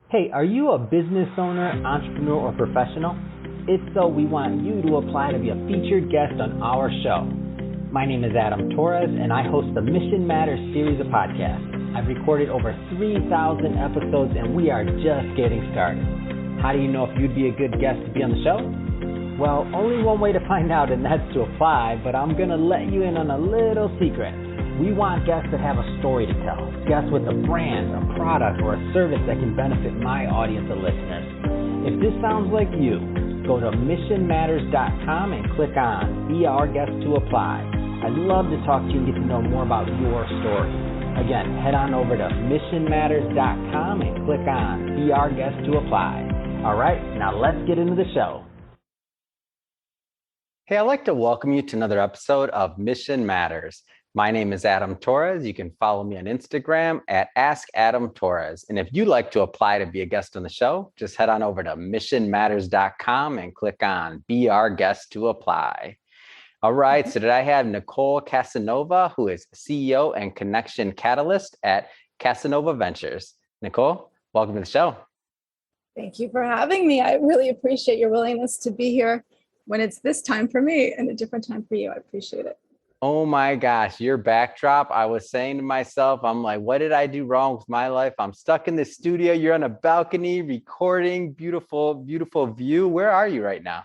Hey, are you a business owner, entrepreneur, or professional? If so, we want you to apply to be a featured guest on our show. My name is Adam Torres, and I host the Mission Matters series of podcasts. I've recorded over 3,000 episodes, and we are just getting started. How do you know if you'd be a good guest to be on the show? Well, only one way to find out, and that's to apply, but I'm going to let you in on a little secret. We want guests that have a story to tell, guests with a brand, a product, or a service that can benefit my audience of listeners. If this sounds like you, go to missionmatters.com and click on Be Our Guest to apply. I'd love to talk to you and get to know more about your story. Again, head on over to missionmatters.com and click on Be Our Guest to apply. All right, now let's get into the show. Hey, I'd like to welcome you to another episode of Mission Matters. My name is Adam Torres. You can follow me on Instagram at Ask Adam Torres. And if you'd like to apply to be a guest on the show, just head on over to missionmatters.com and click on Be Our Guest to apply. All right, so today I have Nicole Casanova, who is CEO and Connection Catalyst at Casanova Ventures. Nicole, welcome to the show. Thank you for having me. I really appreciate your willingness to be here when it's this time for me and a different time for you. I appreciate it. Oh my gosh, your backdrop. I was saying to myself, I'm like, what did I do wrong with my life? I'm stuck in the studio. You're on a balcony recording. Beautiful, beautiful view. Where are you right now?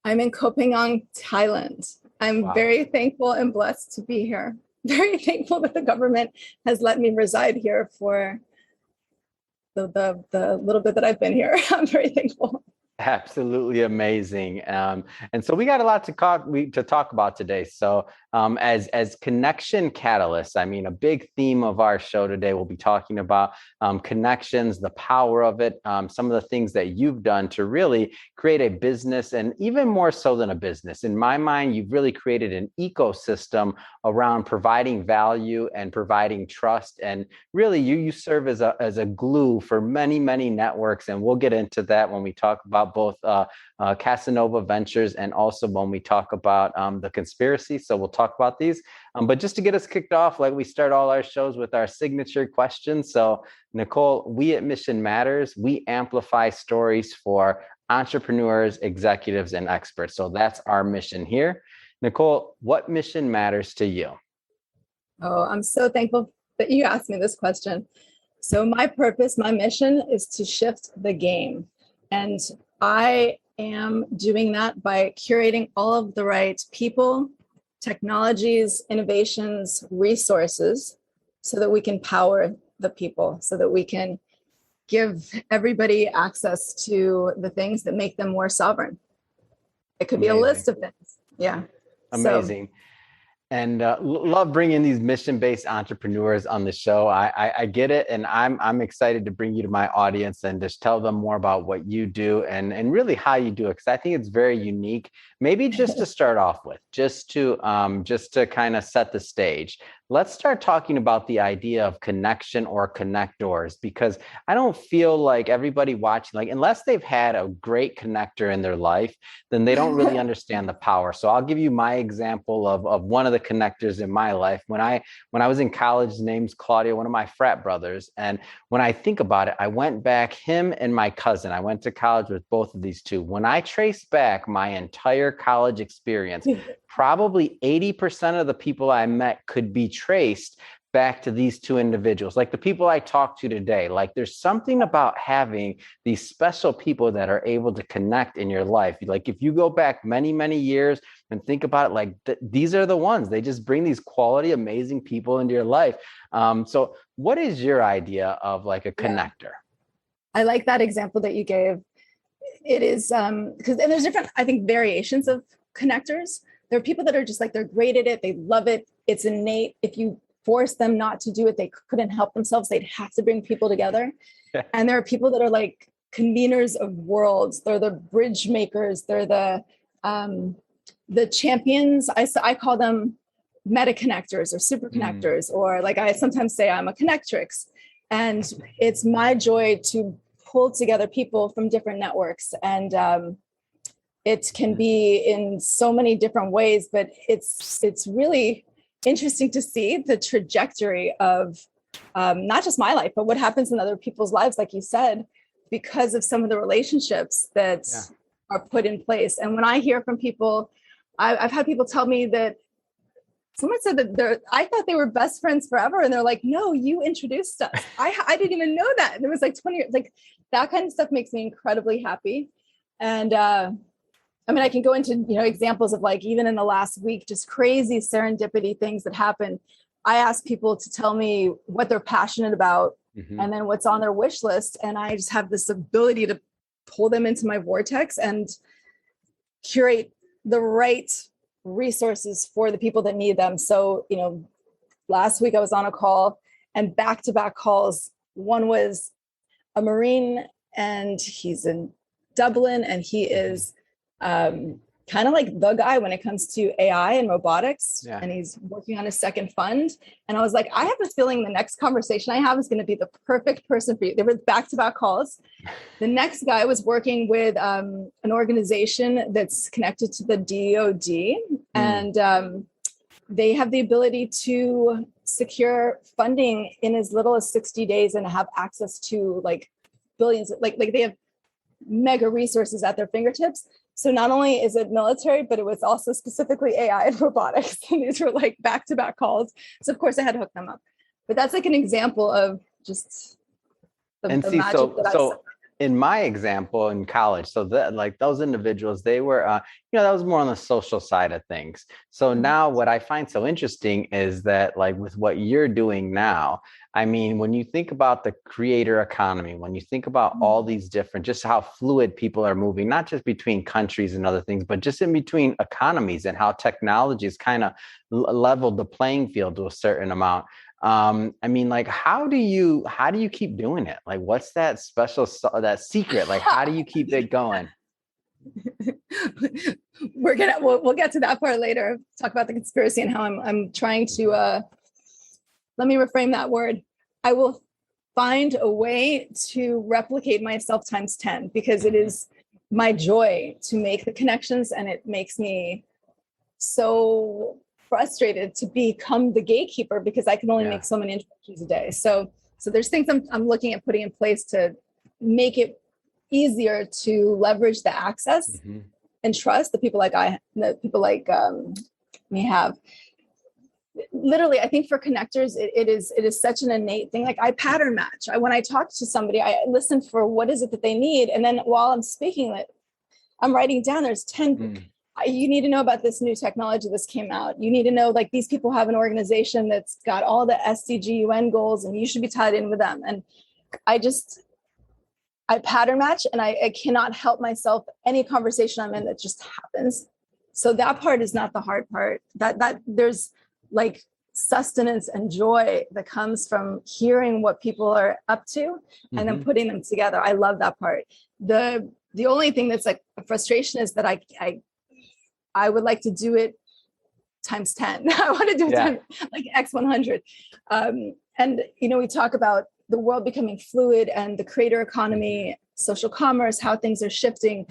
I'm in Koh Phangan, Thailand. I'm very thankful and blessed to be here. Very thankful that the government has let me reside here for the little bit that I've been here. I'm very thankful. Absolutely amazing. And so we got a lot to talk about today. So as connection catalysts, I mean, a big theme of our show today, we'll be talking about connections, the power of it, some of the things that you've done to really create a business, and even more so than a business. In my mind, you've really created an ecosystem around providing value and providing trust. And really, you serve as a glue for many, many networks. And we'll get into that when we talk about both Casanova Ventures and also when we talk about the conspiracy. So we'll talk about these. But just to get us kicked off, like we start all our shows with our signature questions. So Nicole, we at Mission Matters, we amplify stories for entrepreneurs, executives, and experts. So that's our mission here. Nicole, what mission matters to you? Oh, I'm so thankful that you asked me this question. So my purpose, my mission is to shift the game. And I am doing that by curating all of the right people, technologies, innovations, resources, so that we can power the people, so that we can give everybody access to the things that make them more sovereign. It could be a list of things. Yeah. Amazing. And love bringing these mission-based entrepreneurs on the show. I get it. And I'm excited to bring you to my audience and just tell them more about what you do and really how you do it. Because I think it's very unique. Maybe just to start off with, just to kind of set the stage. Let's start talking about the idea of connection or connectors, because I don't feel like everybody watching, like unless they've had a great connector in their life, then they don't really understand the power. So I'll give you my example of one of the connectors in my life. When I was in college, his name's Claudio, one of my frat brothers. And when I think about it, I went back, him and my cousin, I went to college with both of these two. When I trace back my entire college experience, probably 80% of the people I met could be traced back to these two individuals, like the people I talk to today. Like there's something about having these special people that are able to connect in your life. Like if you go back many, many years and think about it, like these are the ones, they just bring these quality, amazing people into your life. So what is your idea of like a connector? I like that example that you gave. It is because and there's different, I think, variations of connectors. There are people that are just like, they're great at it. They love it. It's innate. If you force them not to do it, they couldn't help themselves. They'd have to bring people together. And there are people that are like conveners of worlds. They're the bridge makers. They're the champions. I call them meta connectors or superconnectors, or like I sometimes say I'm a connectrix. And it's my joy to pull together people from different networks. And it can be in so many different ways, but it's really interesting to see the trajectory of not just my life, but what happens in other people's lives, like you said, because of some of the relationships that are put in place. And when I hear from people, I've had people tell me that someone said that I thought they were best friends forever. And they're like, no, you introduced us. I didn't even know that. And it was like 20 years, like that kind of stuff makes me incredibly happy. And I mean, I can go into, examples of like, even in the last week, just crazy serendipity things that happen. I ask people to tell me what they're passionate about and then what's on their wish list. And I just have this ability to pull them into my vortex and curate the right resources for the people that need them. So, last week I was on a call and back-to-back calls. One was a Marine and he's in Dublin and he is kind of like the guy when it comes to AI and robotics. Yeah. And he's working on a second fund. And I was like, I have a feeling the next conversation I have is going to be the perfect person for you. They were back-to-back calls. The next guy was working with an organization that's connected to the DoD. And they have the ability to secure funding in as little as 60 days and have access to like billions, like they have mega resources at their fingertips. So not only is it military, but it was also specifically AI and robotics. And these were like back-to-back calls. So of course I had to hook them up. But that's like an example of just the magic that I saw. In my example in college, so that like those individuals, they were, that was more on the social side of things. So now what I find so interesting is that like with what you're doing now, I mean, when you think about the creator economy, when you think about all these different, just how fluid people are moving, not just between countries and other things, but just in between economies and how technology has kind of leveled the playing field to a certain amount. I mean, like, how do you keep doing it? Like, what's that special, that secret? Like, how do you keep it going? We'll get to that part later. Talk about the conspiracy and how I'm trying to, let me reframe that word. I will find a way to replicate myself times 10 because it is my joy to make the connections and it makes me so frustrated to become the gatekeeper because I can only make so many introductions a day. So there's things I'm looking at putting in place to make it easier to leverage the access and trust that people like me have. Literally, I think for connectors, it is such an innate thing. Like I pattern match. When I talk to somebody, I listen for what is it that they need. And then while I'm speaking it, I'm writing down, there's 10, you need to know about this new technology that's came out. You need to know, like, these people have an organization that's got all the SDG UN goals and you should be tied in with them. And I pattern match and I cannot help myself. Any conversation I'm in, that just happens. So that part is not the hard part. That there's like sustenance and joy that comes from hearing what people are up to and then putting them together. I love that part. The only thing that's like a frustration is that I would like to do it times 10. I want to do it times, like X 100. And, we talk about the world becoming fluid and the creator economy, social commerce, how things are shifting.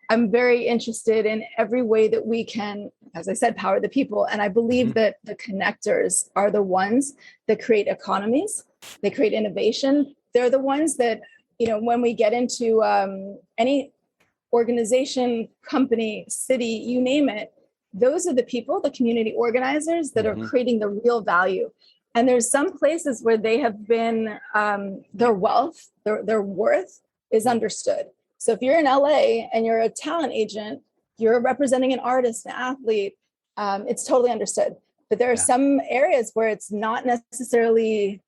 I'm very interested in every way that we can, as I said, power the people. And I believe that the connectors are the ones that create economies. They create innovation. They're the ones that, when we get into any organization, company, city, you name it, those are the people, the community organizers that are creating the real value. And there's some places where they have been, their wealth, their worth is understood. So if you're in LA and you're a talent agent, you're representing an artist, an athlete, it's totally understood. But there are some areas where it's not necessarily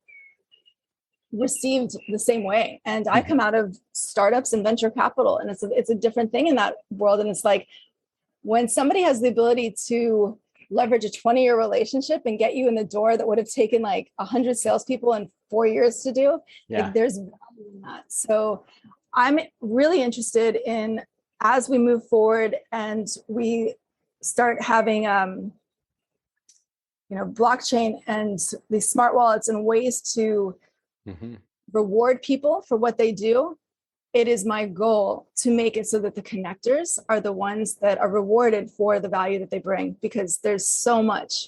received the same way. And I come out of startups and venture capital, and it's a different thing in that world. And it's like when somebody has the ability to leverage a 20-year relationship and get you in the door that would have taken like 100 salespeople and 4 years to do, like, there's value in that. So I'm really interested in, as we move forward and we start having, blockchain and these smart wallets and ways to reward people for what they do, it is my goal to make it so that the connectors are the ones that are rewarded for the value that they bring, because there's so much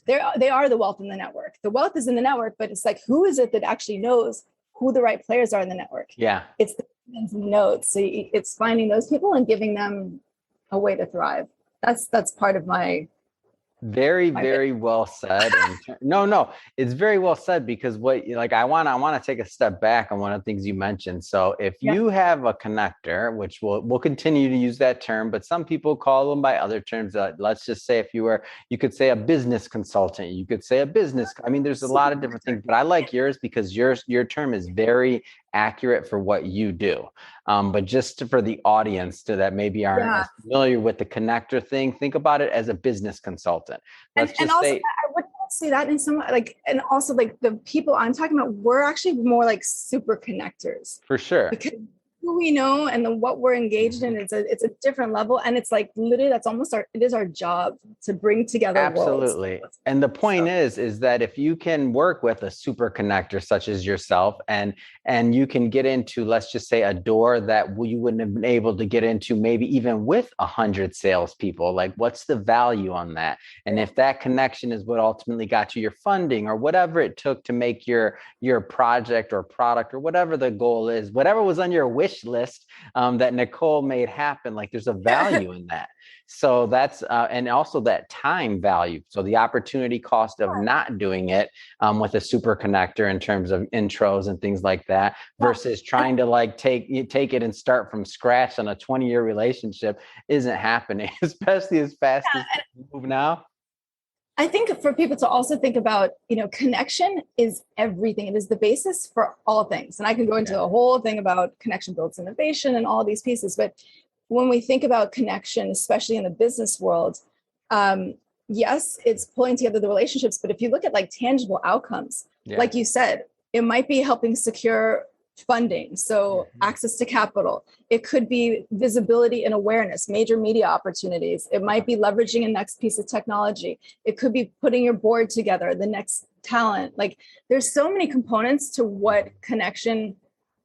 they are the wealth in the network. The wealth is in the network, but it's like, who is it that actually knows who the right players are in the network? Yeah. It's the nodes. So it's finding those people and giving them a way to thrive. That's part of my Very well said. No, it's very well said, because I want to take a step back on one of the things you mentioned. So if you have a connector, which we'll continue to use that term, but some people call them by other terms. Let's just say you could say a business consultant, you could say a business. I mean, there's a lot of different things, but I like yours because your term is very accurate for what you do. But just for the audience that maybe aren't as familiar with the connector thing, think about it as a business consultant. And also, I would say that in some and also the people I'm talking about, we're actually more like super connectors. For sure. Because who we know and what we're engaged in, it's a different level. And it's like literally that's almost it is our job to bring together absolutely worlds. And the point is that if you can work with a super connector such as yourself, and you can get into, let's just say, a door that you wouldn't have been able to get into maybe even with 100 salespeople, like what's the value on that? And if that connection is what ultimately got you your funding or whatever it took to make your project or product or whatever the goal is, whatever was on your wish list that Nicole made happen, like there's a value in that. So that's and also that time value. So the opportunity cost of not doing it with a super connector in terms of intros and things like that, versus trying to take it and start from scratch on a 20-year relationship isn't happening, especially as fast as we move now. I think for people to also think about, connection is everything. It is the basis for all things. And I can go into a whole thing about connection builds innovation and all these pieces. But when we think about connection, especially in the business world, yes, it's pulling together the relationships. But if you look at tangible outcomes, like you said, it might be helping secure funding, so access to capital. It could be visibility and awareness, major media opportunities. It might be leveraging a next piece of technology. It could be putting your board together, the next talent. There's so many components to what connection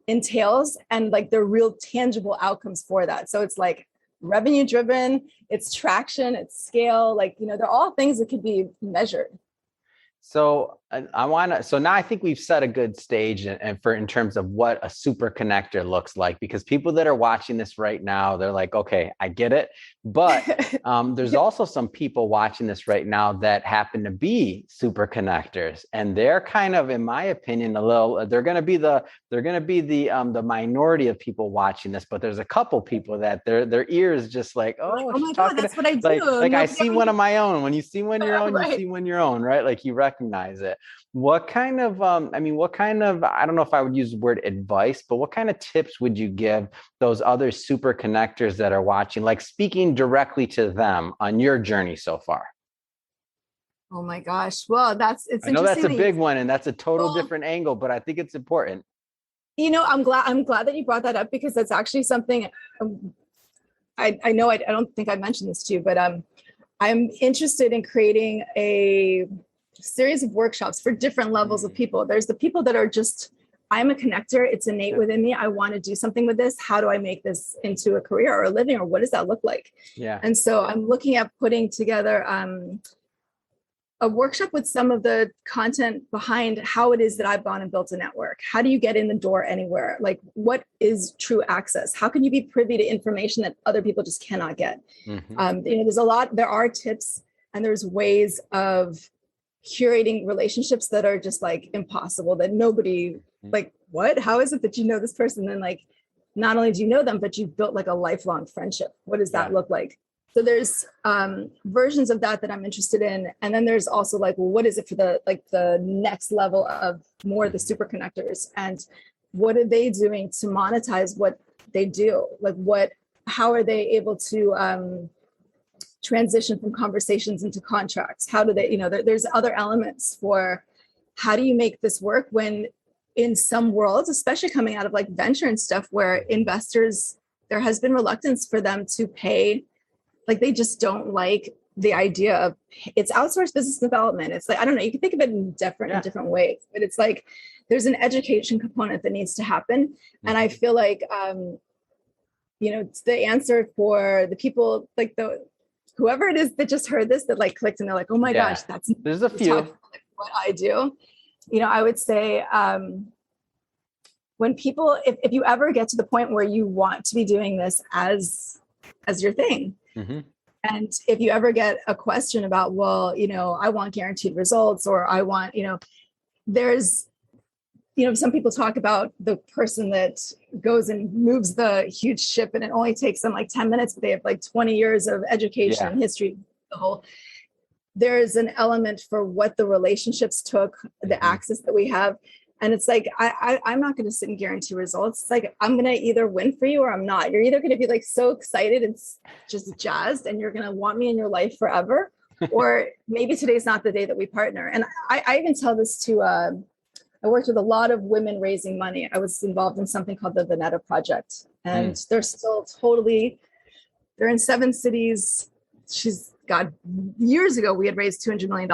entails, and the real tangible outcomes for that. So it's revenue driven, it's traction, it's scale, they're all things that could be measured. So so now I think we've set a good stage in terms of what a super connector looks like, because people that are watching this right now, they're like, okay, I get it. But there's also some people watching this right now that happen to be super connectors, and they're kind of, in my opinion, they're going to be the minority of people watching this. But there's a couple people that their ears just like, oh my God, that's what I do. I see one of my own. When you see one your own, you see one your own, right? Like you recognize it. What kind of, I don't know if I would use the word advice, but what kind of tips would you give those other super connectors that are watching, speaking directly to them on your journey so far? Oh my gosh. Well, I know that's a big one, and that's a total different angle, but I think it's important. I'm glad that you brought that up, because that's actually something I know I don't think I mentioned this to you, but I'm interested in creating a series of workshops for different levels of people. There's the people that are just, I'm a connector. It's innate within me. I want to do something with this. How do I make this into a career or a living, or what does that look like? Yeah. And so I'm looking at putting together a workshop with some of the content behind how it is that I've gone and built a network. How do you get in the door anywhere? What is true access? How can you be privy to information that other people just cannot get? There are tips, and there's ways of curating relationships that are just impossible, that nobody what? How is it that you know this person? And not only do you know them, but you've built a lifelong friendship. What does that look like? So there's versions of that I'm interested in. And then there's also what is it for the next level of more of the super connectors, and what are they doing to monetize what they do? How are they able to transition from conversations into contracts? How do they, there's other elements for how do you make this work when in some worlds, especially coming out of venture and stuff, where investors, there has been reluctance for them to pay. They just don't like the idea of it's outsourced business development. It's I don't know, you can think of it in different ways, but it's there's an education component that needs to happen. And I feel it's the answer for the people, whoever it is that just heard this, that like clicked and they're like, oh my Yeah. gosh, that's There's a few. like what I do. I would say, when people, if you ever get to the point where you want to be doing this as your thing, and if you ever get a question about, well, I want guaranteed results, or I want, there's, some people talk about the person that goes and moves the huge ship and it only takes them like 10 minutes, but they have like 20 years of education and history, there's an element for what the relationships took, the access that we have. And it's like, I'm not going to sit and guarantee results. It's like, I'm going to either win for you or I'm not. You're either going to be like so excited and just jazzed and you're going to want me in your life forever, or maybe today's not the day that we partner. And I even tell this to, I worked with a lot of women raising money. I was involved in something called the Veneta Project, and they're still they're in 7 cities. Years ago, we had raised $200 million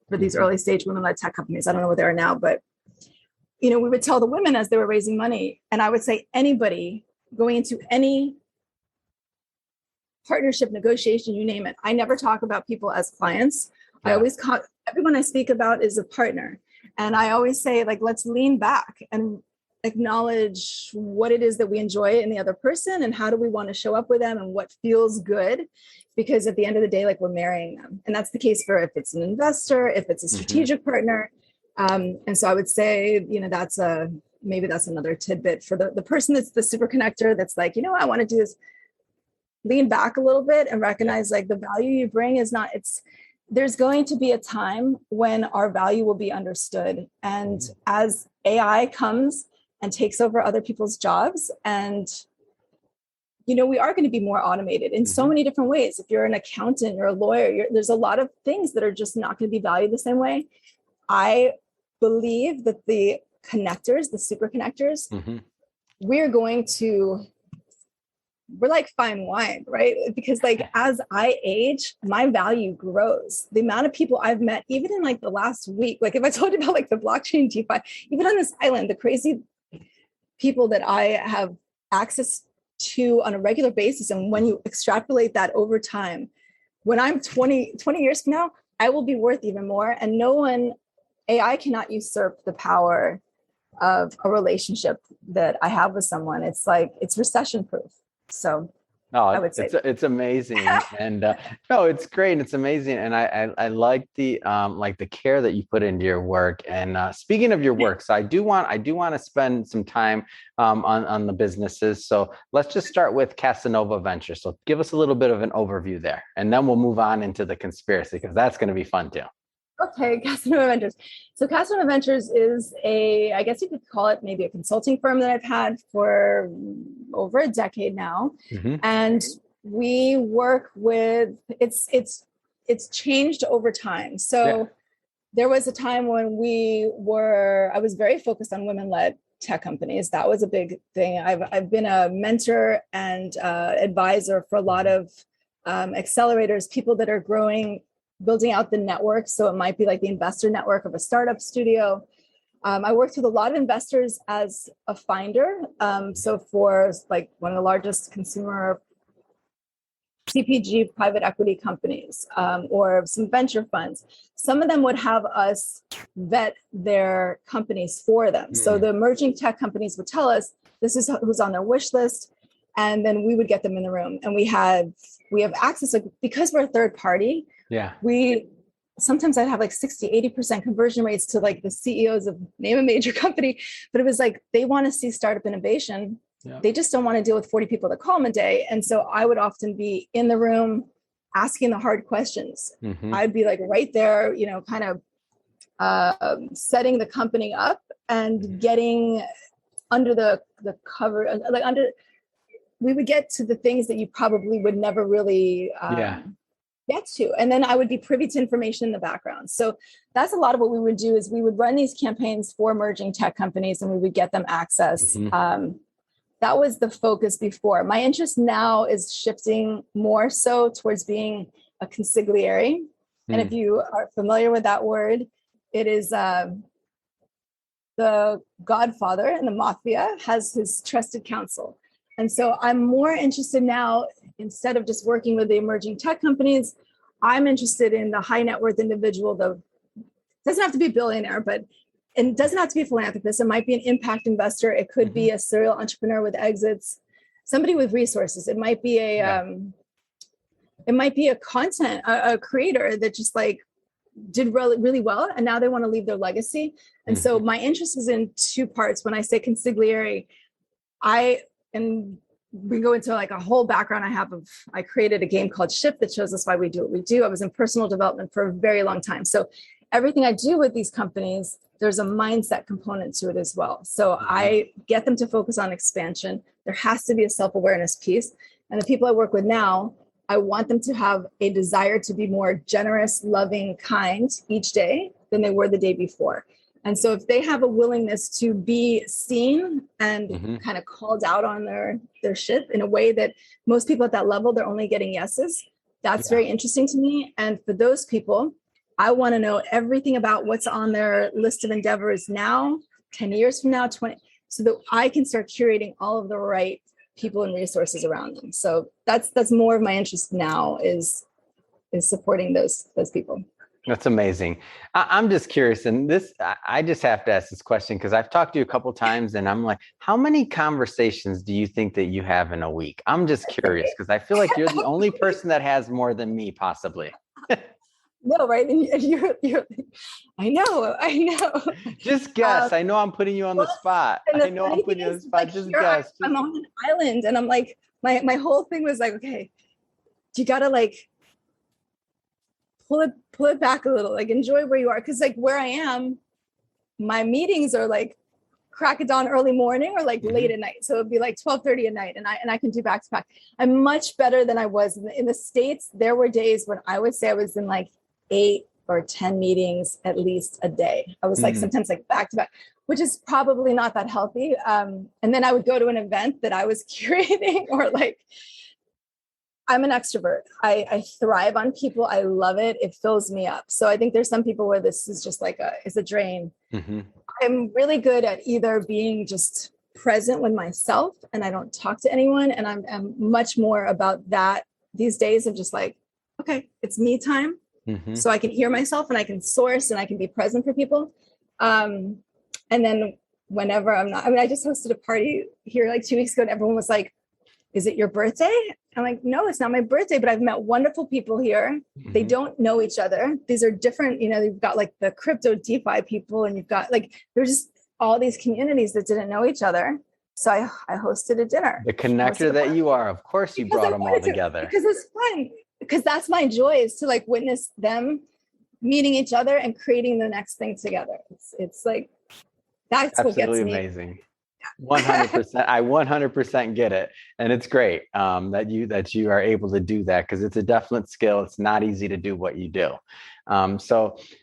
for these early stage women-led tech companies. I don't know what they are now, but, we would tell the women as they were raising money, and I would say anybody going into any partnership, negotiation, you name it. I never talk about people as clients. Yeah. I always everyone I speak about is a partner. And I always say, like, let's lean back and acknowledge what it is that we enjoy in the other person and how do we want to show up with them and what feels good. Because at the end of the day, like, we're marrying them. And that's the case for if it's an investor, if it's a strategic partner. And so I would say, maybe that's another tidbit for the person that's the super connector that's like, I want to do this, lean back a little bit and recognize like the value you bring is not, there's going to be a time when our value will be understood. And as AI comes and takes over other people's jobs, and, we are going to be more automated in so many different ways. If you're an accountant, you're a lawyer, there's a lot of things that are just not going to be valued the same way. I believe that the connectors, the super connectors, we're like fine wine, right? Because like, as I age, my value grows. The amount of people I've met, even in like the last week, like if I told you about like the blockchain DeFi, even on this island, the crazy people that I have access to on a regular basis. And when you extrapolate that over time, when I'm 20 years from now, I will be worth even more. And AI cannot usurp the power of a relationship that I have with someone. It's like, it's recession proof. So I would say it's amazing. And no, it's great. And it's amazing. And I like the care that you put into your work. And speaking of your work, so I do want to spend some time on the businesses. So let's just start with Casanova Ventures. So give us a little bit of an overview there, and then we'll move on into the conspiracy, because that's going to be fun too. Okay, Casanova Ventures. So Casanova Ventures is I guess you could call it maybe a consulting firm that I've had for over a decade now. And we work with, it's changed over time. So there was a time when I was very focused on women-led tech companies. That was a big thing. I've been a mentor and advisor for a lot of accelerators, people that are growing, building out the network. So it might be like the investor network of a startup studio. I worked with a lot of investors as a finder. So for like one of the largest consumer CPG private equity companies, or some venture funds, some of them would have us vet their companies for them. So the emerging tech companies would tell us this is who's on their wish list. And then we would get them in the room, and we have access, because we're a third party. Yeah. Sometimes I'd have like 60-80% conversion rates to like the CEOs of name a major company, but it was like, they want to see startup innovation. Yeah. They just don't want to deal with 40 people that call them a day. And so I would often be in the room asking the hard questions. I'd be like right there, kind of setting the company up and getting under the cover, we would get to the things that you probably would never really get to. And then I would be privy to information in the background. So that's a lot of what we would do, is we would run these campaigns for emerging tech companies and we would get them access. That was the focus before. My interest now is shifting more so towards being a consigliere. And if you are familiar with that word, it is the Godfather in the mafia has his trusted counsel. And so I'm more interested now instead of just working with the emerging tech companies, I'm interested in the high net worth individual, the doesn't have to be a billionaire, but and doesn't have to be a philanthropist. It might be an impact investor. It could be a serial entrepreneur with exits, somebody with resources. It might be a content, a creator that just like did really, really well. And now they want to leave their legacy. And so my interest is in two parts. When I say consigliere, we go into like a whole background I created a game called Shift that shows us why we do what we do. I was in personal development for a very long time. So everything I do with these companies, there's a mindset component to it as well. So I get them to focus on expansion. There has to be a self-awareness piece. And the people I work with now, I want them to have a desire to be more generous, loving, kind each day than they were the day before. And so if they have a willingness to be seen and kind of called out on their shit in a way that most people at that level, they're only getting yeses, that's very interesting to me. And for those people, I want to know everything about what's on their list of endeavors now, 10 years from now, 20, so that I can start curating all of the right people and resources around them. So that's more of my interest now is supporting those people. That's amazing. I'm just curious, and I just have to ask this question because I've talked to you a couple of times, and I'm like, how many conversations do you think that you have in a week? I'm just curious because I feel like you're the only person that has more than me, possibly. No, right? And you're I know. Just guess. I know I'm putting you on the spot. I know I'm putting you on the spot. Just guess. I'm on an island, and I'm like, my whole thing was like, okay, you gotta like pull it back a little, like enjoy where you are. Cause like where I am, my meetings are like crack of dawn, early morning, or like late at night. So it'd be like 12:30 at night, and I can do back to back. I'm much better than I was in the States. There were days when I would say I was in like 8 or 10 meetings at least a day. I was like sometimes like back to back, which is probably not that healthy. And then I would go to an event that I was curating, or like, I'm an extrovert. I thrive on people. I love it. It fills me up. So I think there's some people where this is just like it's a drain. I'm really good at either being just present with myself and I don't talk to anyone. And I'm much more about that these days of just like, okay, it's me time. So I can hear myself and I can source and I can be present for people. And then whenever I'm not, I mean, I just hosted a party here like 2 weeks ago and everyone was like, is it your birthday? I'm like, no, it's not my birthday, but I've met wonderful people here. They don't know each other. These are different, you've got like the crypto DeFi people and you've got like, there's just all these communities that didn't know each other. So I hosted a dinner. The connector that you are, of course you brought them all together. Because it's fun. Because that's my joy, is to like witness them meeting each other and creating the next thing together. It's like, that's what gets me. Amazing. 100%. I 100% get it. And it's great that you are able to do that, because it's a definite skill. It's not easy to do what you do.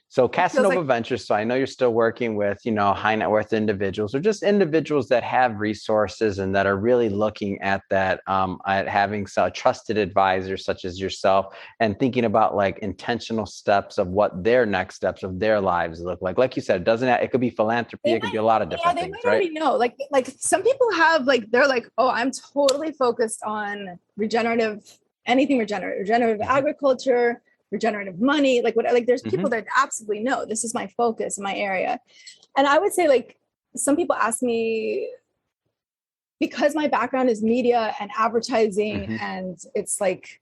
So Casanova Ventures, so I know you're still working with, high net worth individuals, or just individuals that have resources and that are really looking at that, at having a trusted advisor such as yourself, and thinking about like intentional steps of what their next steps of their lives look like. Like you said, it could be philanthropy. It could be a lot of different things, right? Already know. Like some people have they're like, oh, I'm totally focused on anything regenerative agriculture, regenerative money, there's people that absolutely know this is my focus, my area. And I would say like, some people ask me, because my background is media and advertising, and it's like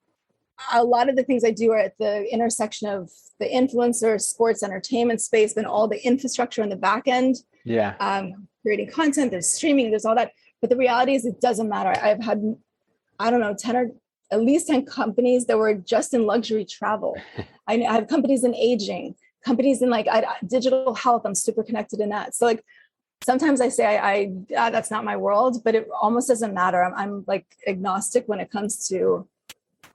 a lot of the things I do are at the intersection of the influencer, sports, entertainment space, and all the infrastructure in the back end. Creating content, there's streaming, there's all that. But the reality is it doesn't matter. I've had, I don't know, 10 or at least 10 companies that were just in luxury travel. I have companies in aging, companies in like digital health. I'm super connected in that. So like, sometimes I say that's not my world, but it almost doesn't matter. I'm like agnostic when it comes to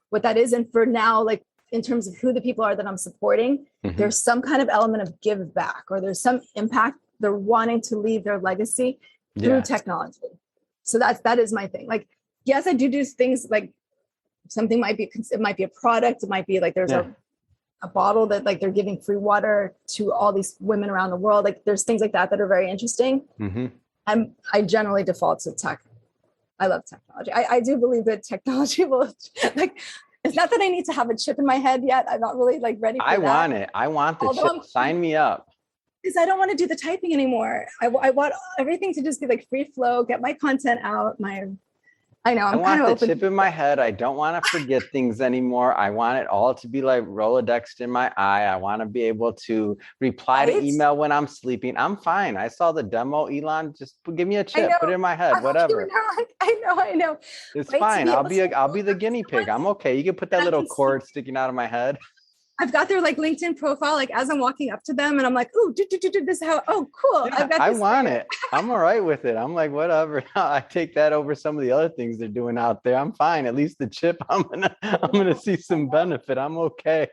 what that is. And for now, like in terms of who the people are that I'm supporting, there's some kind of element of give back, or there's some impact. They're wanting to leave their legacy through technology. So that is my thing. Like, yes, I do things like, something might be a product. It might be like there's a bottle that like they're giving free water to all these women around the world. Like there's things like that are very interesting. I generally default to tech. I love technology. I do believe that technology will like, it's not that I need to have a chip in my head yet. I'm not really like ready for that. I want it. I want the Although chip. Sign me up. Because I don't want to do the typing anymore. I want everything to just be like free flow, get my content out. I know, I'm kind of the chip in my head. I don't want to forget things anymore. I want it all to be like Rolodexed in my eye. I want to be able to reply to email when I'm sleeping. I'm fine. I saw the demo, Elon. Just give me a chip, put it in my head, whatever. I know. It's fine. I'll be the guinea pig. I'm okay. You can put that little cord sticking out of my head. I've got their like LinkedIn profile, like as I'm walking up to them and I'm like, oh, this is how, oh, cool. Yeah, I want it. I'm all right with it. I'm like, whatever. I take that over some of the other things they're doing out there. I'm fine. At least the chip, I'm gonna see some benefit. I'm okay.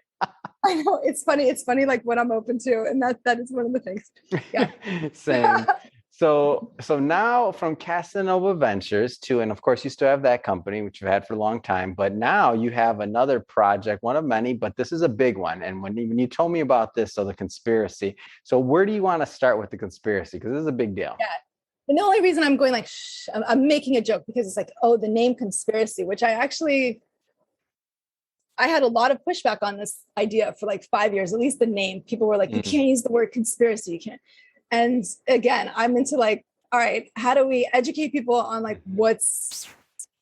I know, it's funny. It's funny, like what I'm open to. And that is one of the things. Yeah. Same. So now from Casanova Ventures to, and of course you still have that company, which you've had for a long time, but now you have another project, one of many, but this is a big one. And when you told me about this, so the conspiracy, so where do you want to start with the conspiracy? Because this is a big deal. Yeah. And the only reason I'm going like, I'm making a joke because it's like, oh, the name conspiracy, which I had a lot of pushback on this idea for like 5 years, at least the name. People were like, you can't use the word conspiracy. You can't. And again, I'm into like, all right, how do we educate people on like what's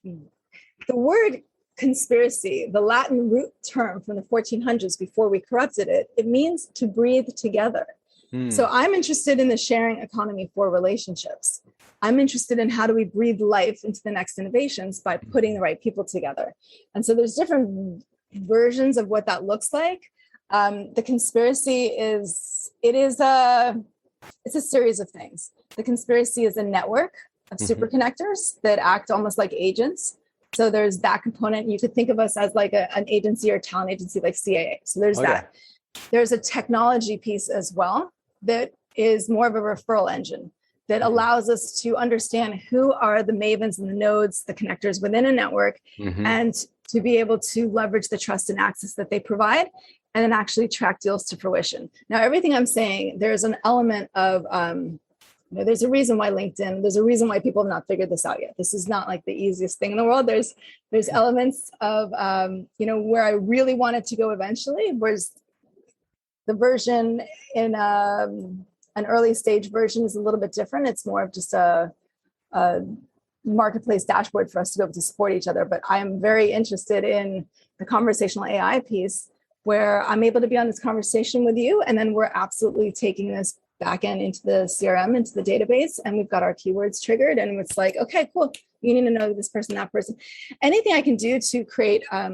the word conspiracy, the Latin root term from the 1400s before we corrupted it, it means to breathe together. So I'm interested in the sharing economy for relationships. I'm interested in how do we breathe life into the next innovations by putting the right people together. And so there's different versions of what that looks like. The conspiracy it's a series of things. The conspiracy is a network of superconnectors that act almost like agents. So there's that component. You could think of us as like an agency or talent agency like CAA. So there's that. There's a technology piece as well that is more of a referral engine that allows us to understand who are the mavens and the nodes, the connectors within a network, and to be able to leverage the trust and access that they provide and then actually track deals to fruition. Now, everything I'm saying, there's an element of, there's a reason why LinkedIn, there's a reason why people have not figured this out yet. This is not like the easiest thing in the world. There's elements of, where I really wanted to go eventually, whereas the version in an early stage version is a little bit different. It's more of just a marketplace dashboard for us to be able to support each other. But I am very interested in the conversational AI piece, where I'm able to be on this conversation with you, and then we're absolutely taking this back end into the CRM, into the database, and we've got our keywords triggered, and it's like, okay, cool. You need to know this person, that person. Anything I can do to create, I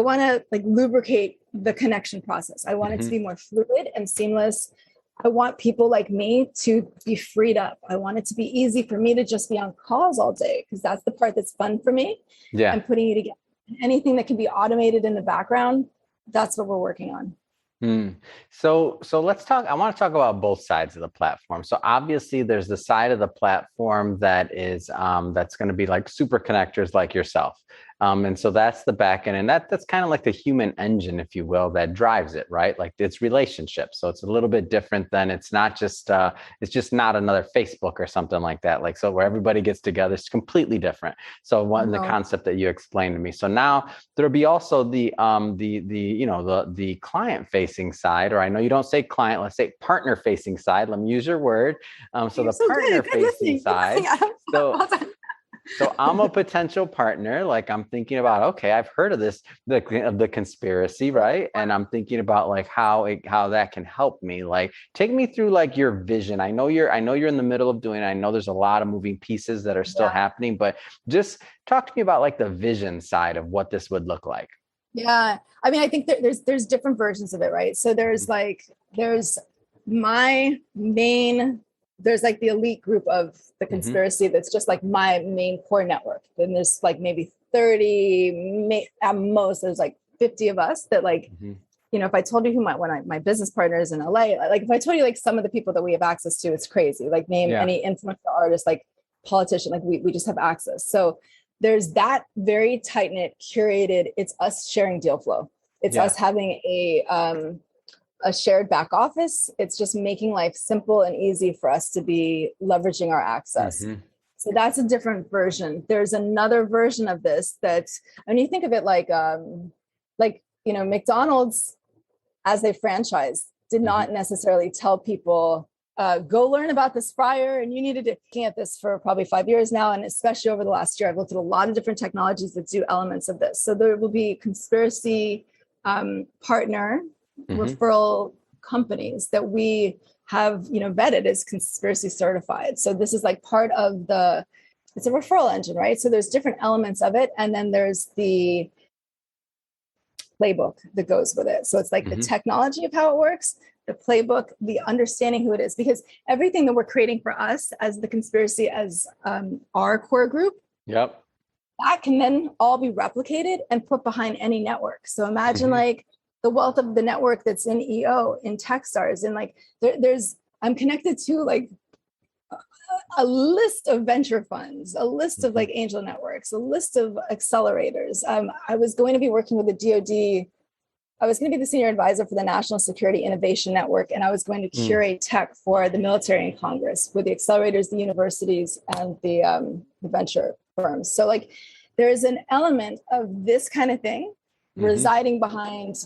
want to like lubricate the connection process. I want it to be more fluid and seamless. I want people like me to be freed up. I want it to be easy for me to just be on calls all day, because that's the part that's fun for me. Yeah. And putting you together. Anything that can be automated in the background, that's what we're working on. So let's talk. I want to talk about both sides of the platform. So obviously there's the side of the platform that is that's going to be like Superconnectors like yourself. And so that's the back end, and that's kind of like the human engine, if you will, that drives it, right? Like it's relationships. So it's a little bit different than it's just not another Facebook or something like that. Like, so where everybody gets together, it's completely different. So the concept that you explained to me. So now there'll be also the client facing side, or I know you don't say client, let's say partner facing side. Let me use your word. So the partner facing side. So I'm a potential partner. Like I'm thinking about, okay, I've heard of this, the conspiracy, right? And I'm thinking about like how that can help me. Like take me through like your vision. I know you're in the middle of doing it. I know there's a lot of moving pieces that are still happening, but just talk to me about like the vision side of what this would look like. Yeah. I mean, I think there's different versions of it, right? So there's my main, there's like the elite group of the conspiracy that's just like my main core network. Then there's like maybe 30, at most there's like 50 of us that like, if I told you who my business partners in LA, like if I told you like some of the people that we have access to, it's crazy. Like name any influencer artist, like politician, like we just have access. So there's that very tight knit, curated, it's us sharing deal flow. It's us having a shared back office. It's just making life simple and easy for us to be leveraging our access. So that's a different version. There's another version of this that, when you think of it like, McDonald's, as they franchise, did not necessarily tell people, go learn about this fryer, and you needed to looking at this for probably 5 years now. And especially over the last year, I've looked at a lot of different technologies that do elements of this. So there will be conspiracy partner referral companies that we have, vetted as conspiracy certified. So this is like part of it's a referral engine, right? So there's different elements of it. And then there's the playbook that goes with it. So it's like the technology of how it works, the playbook, the understanding who it is, because everything that we're creating for us as the conspiracy, as our core group, yep, that can then all be replicated and put behind any network. So imagine like the wealth of the network that's in EO, in Techstars, and like I'm connected to like a list of venture funds, a list of like angel networks, a list of accelerators. I was going to be working with the DoD. I was going to be the senior advisor for the National Security Innovation Network, and I was going to curate tech for the military and Congress with the accelerators, the universities, and the venture firms. So like there is an element of this kind of thing residing behind.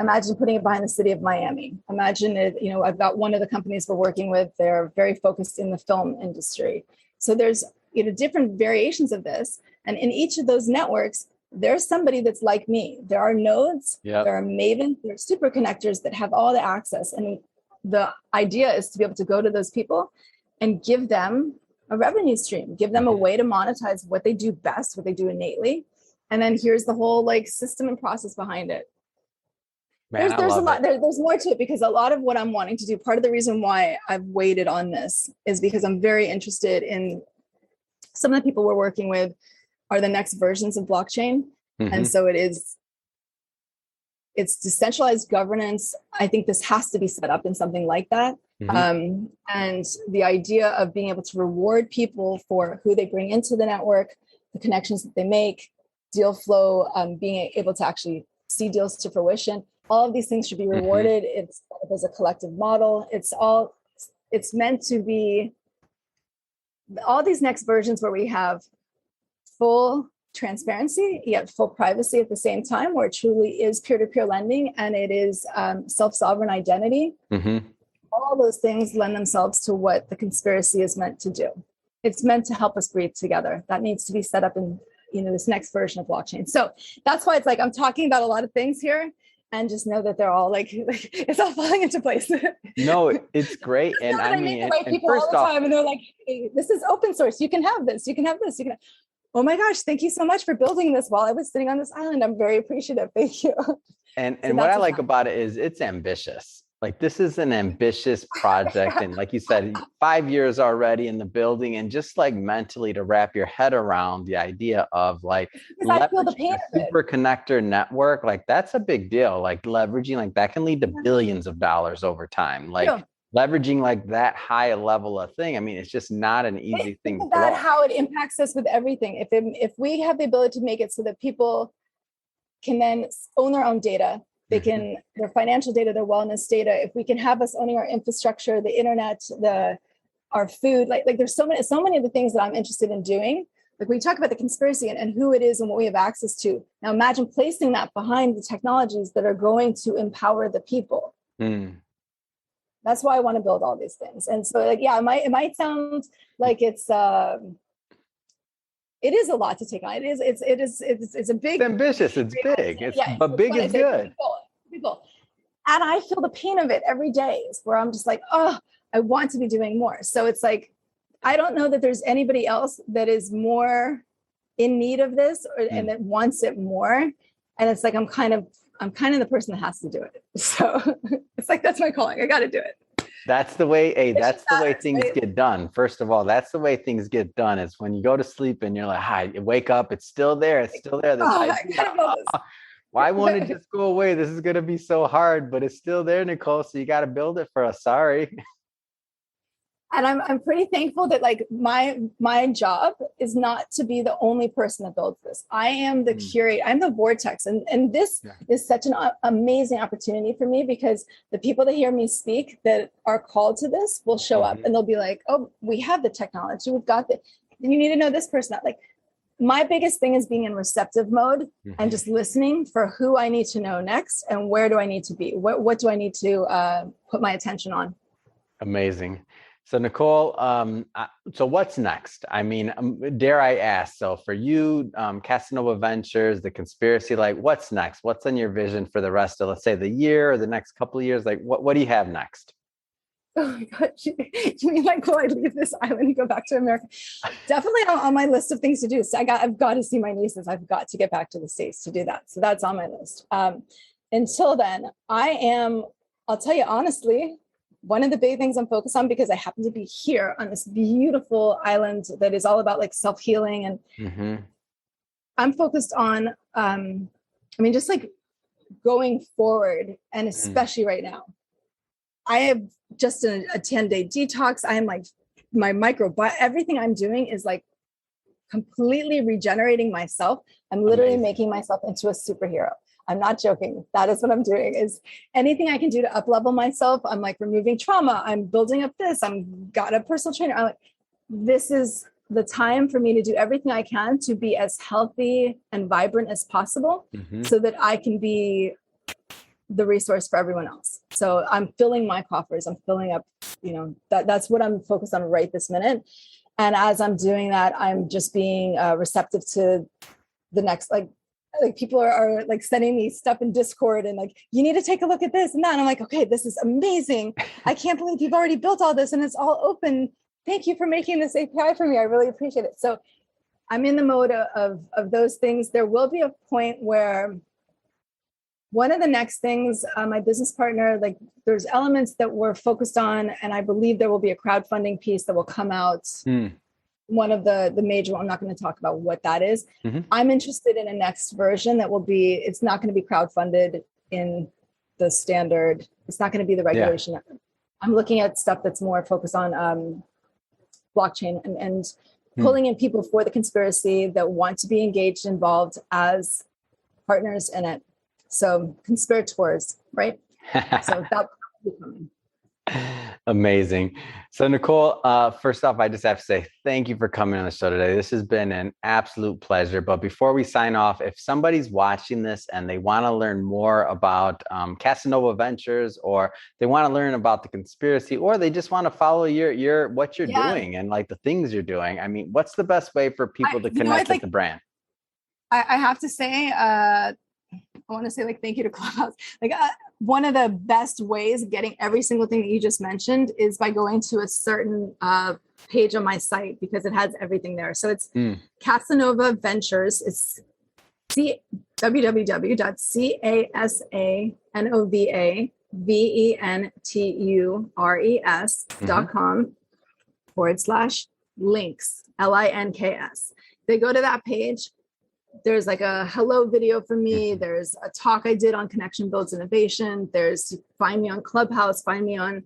Imagine putting it behind the city of Miami. Imagine it, I've got one of the companies we're working with, they're very focused in the film industry. So there's, different variations of this. And in each of those networks, there's somebody that's like me. There are nodes, there are mavens, there are superconnectors that have all the access. And the idea is to be able to go to those people and give them a revenue stream, give them a way to monetize what they do best, what they do innately. And then here's the whole like system and process behind it. Man, there's a lot. There's more to it, because a lot of what I'm wanting to do, part of the reason why I've waited on this is because I'm very interested in some of the people we're working with are the next versions of blockchain. And so it's decentralized governance. I think this has to be set up in something like that. And the idea of being able to reward people for who they bring into the network, the connections that they make, deal flow, being able to actually see deals to fruition. All of these things should be rewarded. It's as a collective model. It's meant to be all these next versions where we have full transparency, yet full privacy at the same time, where it truly is peer-to-peer lending and it is self-sovereign identity. All those things lend themselves to what the conspiracy is meant to do. It's meant to help us breathe together. That needs to be set up in this next version of blockchain. So that's why it's like I'm talking about a lot of things here. And just know that they're all like it's all falling into place. No, it's great. And I mean, right people all the time, and they're like, hey, this is open source. You can have this. You can have this. Oh my gosh, thank you so much for building this while I was sitting on this island. I'm very appreciative. Thank you. And what I like about it is it's ambitious. Like this is an ambitious project. And like you said, 5 years already in the building, and just like mentally to wrap your head around the idea of like leveraging a superconnector network, like that's a big deal. Like leveraging like that can lead to billions of dollars over time. Like leveraging like that high level of thing. I mean, it's just not an easy thing to do. How it impacts us with everything. If we have the ability to make it so that people can then own their own data, they can, their financial data, their wellness data, if we can have us owning our infrastructure, the internet, our food, like there's so many of the things that I'm interested in doing. Like when you talk about the conspiracy and who it is and what we have access to. Now imagine placing that behind the technologies that are going to empower the people. That's why I want to build all these things. And so like, yeah, it might sound like it is a lot to take on. It's a big, it's ambitious. It's big. But big is good. People. And I feel the pain of it every day. It's where I'm just like, oh, I want to be doing more. So it's like, I don't know that there's anybody else that is more in need of this and that wants it more. And it's like, I'm kind of the person that has to do it. So it's like, that's my calling. I got to do it. That's the way, that's the way things get done. First of all, that's the way things get done. Is when you go to sleep and you're like, hi, you wake up, it's still there. It's still there. Why won't it just go away? This is going to be so hard, but it's still there, Nicole. So you got to build it for us. Sorry. And I'm pretty thankful that like my job is not to be the only person that builds this. I am the curator, I'm the vortex. And this is such an amazing opportunity for me, because the people that hear me speak that are called to this will show up and they'll be like, oh, we have the technology. We've got you need to know this person. Like, my biggest thing is being in receptive mode and just listening for who I need to know next and where do I need to be? What do I need to put my attention on? Amazing. So Nicole, so what's next? I mean, dare I ask? So for you, Casanova Ventures, the conspiracy, like what's next? What's in your vision for the rest of, let's say, the year or the next couple of years? Like what do you have next? Oh my God. You mean like, will I leave this island and go back to America? Definitely on my list of things to do. So I've got to see my nieces. I've got to get back to the States to do that. So that's on my list. Until then, I'll tell you honestly, one of the big things I'm focused on, because I happen to be here on this beautiful island that is all about like self-healing. And I'm focused on, just like going forward, and especially right now. I have just a 10-day detox. I am like, my microbiome, everything I'm doing is like completely regenerating myself. I'm literally making myself into a superhero. I'm not joking. That is what I'm doing, is anything I can do to up-level myself. I'm like removing trauma. I'm building up this. I'm got a personal trainer. I'm like, this is the time for me to do everything I can to be as healthy and vibrant as possible so that I can be the resource for everyone else. So I'm filling my coffers. I'm filling up, that's what I'm focused on right this minute. And as I'm doing that, I'm just being receptive to the next, like people are like sending me stuff in Discord and like, you need to take a look at this and that. And I'm like, okay, this is amazing. I can't believe you've already built all this and it's all open. Thank you for making this API for me. I really appreciate it. So I'm in the mode of those things. There will be a point where one of the next things, my business partner, like there's elements that we're focused on, and I believe there will be a crowdfunding piece that will come out. One of the major, I'm not going to talk about what that is. I'm interested in a next version that will be, it's not going to be crowdfunded in the standard. It's not going to be the regulation. Yeah. I'm looking at stuff that's more focused on blockchain and pulling in people for the conspiracy that want to be engaged, involved as partners in it. So conspirators, right? So that will be coming. Amazing. So Nicole, first off, I just have to say thank you for coming on the show today. This has been an absolute pleasure. But before we sign off, if somebody's watching this and they want to learn more about Casanova Ventures, or they want to learn about the conspiracy, or they just want to follow what you're doing and like the things you're doing, I mean, what's the best way for people to connect with the brand? I have to say, I want to say like, thank you to Clubhouse. Like one of the best ways of getting every single thing that you just mentioned is by going to a certain page on my site, because it has everything there. So it's Casanova Ventures. It's www.casanoventures.com/links, LINKS. They go to that page. There's like a hello video for me. There's a talk I did on connection builds innovation. There's find me on Clubhouse, find me on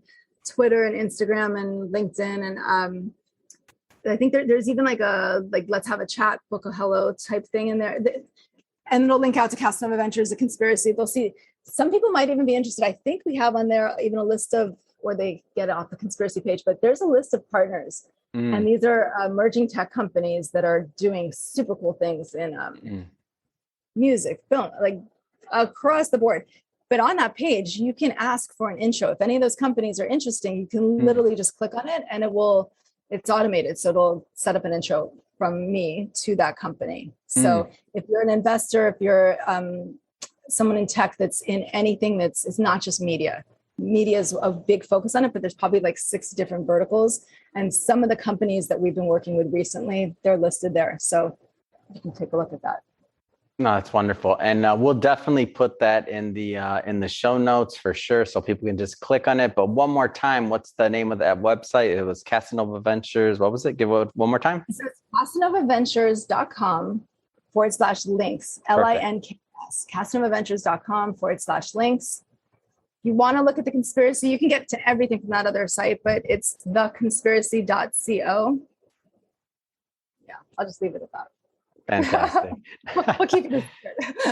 Twitter and Instagram and LinkedIn. And I think there's even like let's have a chat, book a hello type thing in there. And it'll link out to Casanova Ventures, the conspiracy. They'll see, some people might even be interested. I think we have on there even a list of, or they get it off the conspiracy page, but there's a list of partners. And these are emerging tech companies that are doing super cool things in music, film, like across the board. But on that page, you can ask for an intro. If any of those companies are interesting, you can literally just click on it and it's automated. So it'll set up an intro from me to that company. So if you're an investor, if you're someone in tech that's in anything it's not just media. Media is a big focus on it, but there's probably like 6 different verticals. And some of the companies that we've been working with recently, they're listed there. So you can take a look at that. No, that's wonderful. And we'll definitely put that in the show notes for sure, so people can just click on it. But one more time, what's the name of that website? It was Casanova Ventures. What was it? Give it one more time. So it's CasanovaVentures.com/links, LINKS, CasanovaVentures.com/links. You want to look at the conspiracy, you can get to everything from that other site, but it's theconspiracy.co. Yeah, I'll just leave it at that. Fantastic. We'll keep it.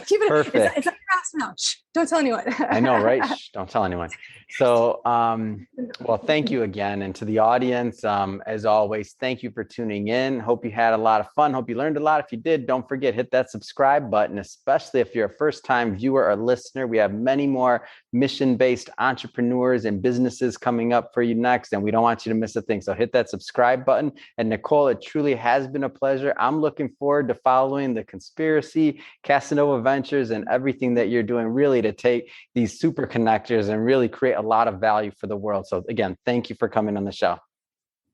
Keep it. Perfect. It's a fast now. Don't tell anyone. I know, right? Shh, don't tell anyone. So, well, thank you again. And to the audience, as always, thank you for tuning in. Hope you had a lot of fun. Hope you learned a lot. If you did, don't forget, hit that subscribe button, especially if you're a first-time viewer or listener. We have many more mission-based entrepreneurs and businesses coming up for you next, and we don't want you to miss a thing. So hit that subscribe button. And Nicole, it truly has been a pleasure. I'm looking forward to following the conspiracy, Casanova Ventures, and everything that you're doing really to take these Superconnectors and really create a lot of value for the world. So again, thank you for coming on the show.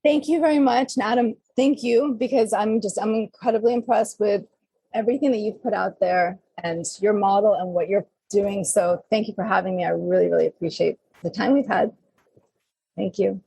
Thank you very much. And Adam, thank you, because I'm incredibly impressed with everything that you've put out there and your model and what you're doing. So thank you for having me. I really, really appreciate the time we've had. Thank you.